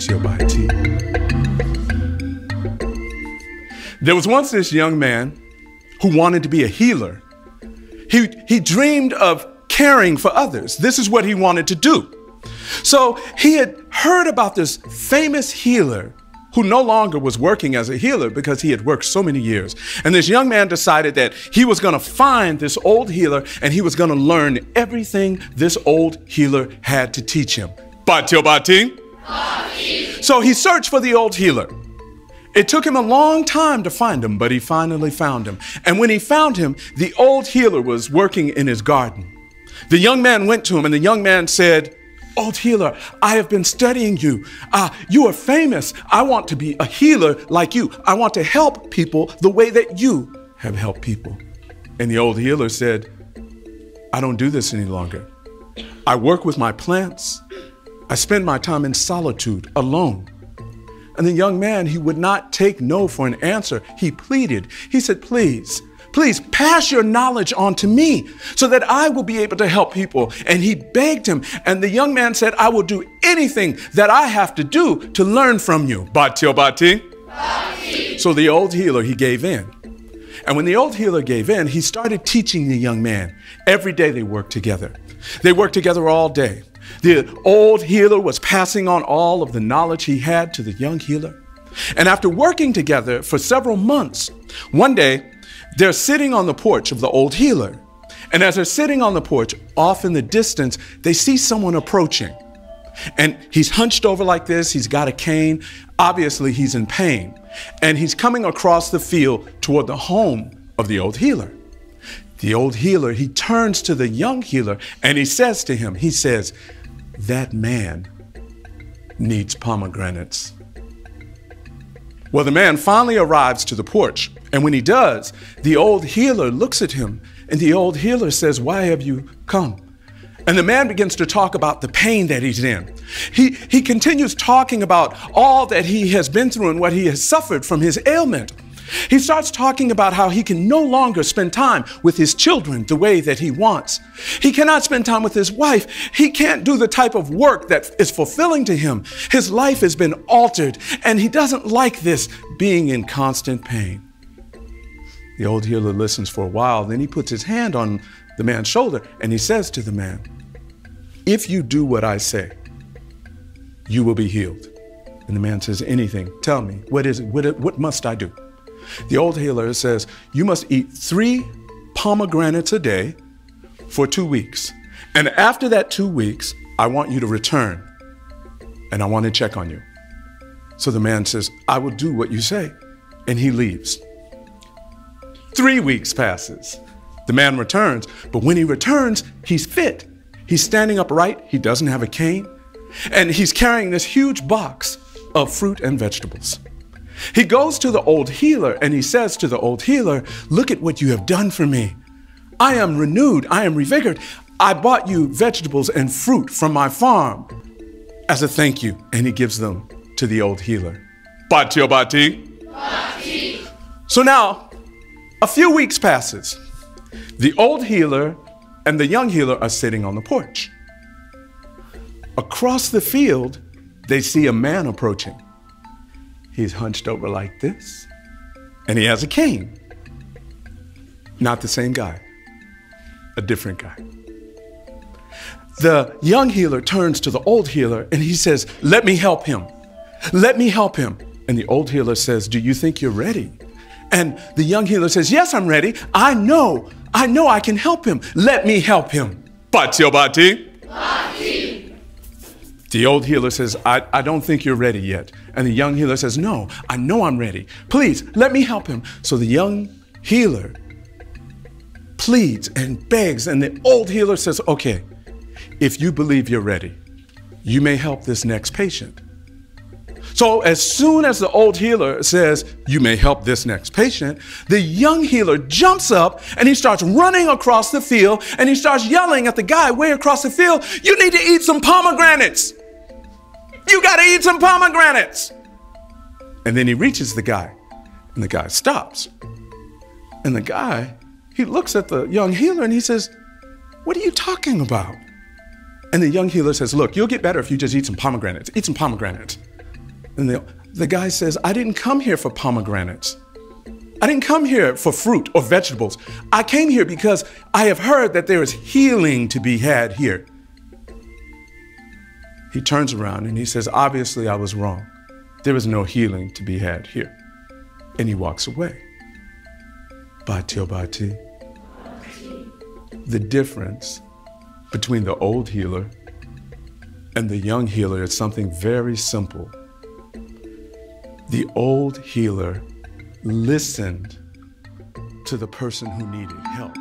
your body. There was once this young man who wanted to be a healer. He dreamed of caring for others. This is what he wanted to do. So he had heard about this famous healer who no longer was working as a healer because he had worked so many years. And this young man decided that he was going to find this old healer and he was going to learn everything this old healer had to teach him. So he searched for the old healer. It took him a long time to find him, but he finally found him. And when he found him, the old healer was working in his garden. The young man went to him and the young man said, "Old healer, I have been studying you. You are famous. I want to be a healer like you. I want to help people the way that you have helped people." And the old healer said, "I don't do this any longer. I work with my plants. I spend my time in solitude, alone." And the young man, he would not take no for an answer. He pleaded. He said, please pass your knowledge on to me so that I will be able to help people. And he begged him. And the young man said, "I will do anything that I have to do to learn from you." So the old healer, he gave in. And when the old healer gave in, he started teaching the young man. Every day they worked together. They worked together all day. The old healer was passing on all of the knowledge he had to the young healer. And after working together for several months, one day, they're sitting on the porch of the old healer. And as they're sitting on the porch, off in the distance, they see someone approaching. And he's hunched over like this. He's got a cane. Obviously, he's in pain. And he's coming across the field toward the home of the old healer. The old healer, he turns to the young healer and he says to him, he says, "That man needs pomegranates." Well, the man finally arrives to the porch. And when he does, the old healer looks at him and the old healer says, "Why have you come?" And the man begins to talk about the pain that he's in. He continues talking about all that he has been through and what he has suffered from his ailment. He starts talking about how he can no longer spend time with his children the way that he wants. He cannot spend time with his wife. He can't do the type of work that is fulfilling to him. His life has been altered and he doesn't like this, being in constant pain. The old healer listens for a while, then he puts his hand on the man's shoulder and he says to the man, "If you do what I say, you will be healed." And the man says, "Anything, tell me, what is it? What must I do?" The old healer says, "You must eat 3 pomegranates a day for 2 weeks. And after that 2 weeks, I want you to return and I want to check on you." So the man says, "I will do what you say." And he leaves. 3 weeks passes. The man returns, but when he returns, he's fit. He's standing upright. He doesn't have a cane. And he's carrying this huge box of fruit and vegetables. He goes to the old healer and he says to the old healer, "Look at what you have done for me. I am renewed. I am revigorated. I bought you vegetables and fruit from my farm as a thank you." And he gives them to the old healer. So now, a few weeks passes. The old healer and the young healer are sitting on the porch. Across the field, they see a man approaching. He's hunched over like this, and he has a cane. Not the same guy, a different guy. The young healer turns to the old healer and he says, "Let me help him. Let me help him." And the old healer says, "Do you think you're ready?" And the young healer says, "Yes, I'm ready. I know I can help him. Let me help him." The old healer says, I don't think you're ready yet. And the young healer says, "No, I know I'm ready. Please, let me help him." So the young healer pleads and begs, and the old healer says, "Okay, if you believe you're ready, you may help this next patient." So as soon as the old healer says, "You may help this next patient," the young healer jumps up and he starts running across the field and he starts yelling at the guy way across the field, "You need to eat some pomegranates. You got to eat some pomegranates." And then he reaches the guy and the guy stops. And the guy, he looks at the young healer and he says, "What are you talking about?" And the young healer says, "Look, you'll get better if you just eat some pomegranates. Eat some pomegranates." And the guy says, I didn't come here for pomegranates. I didn't come here for fruit or vegetables. I came here because I have heard that there is healing to be had here. He turns around and he says, obviously I was wrong. There is no healing to be had here. And he walks away. Bati. The difference between the old healer and the young healer is something very simple. The old healer listened to the person who needed help.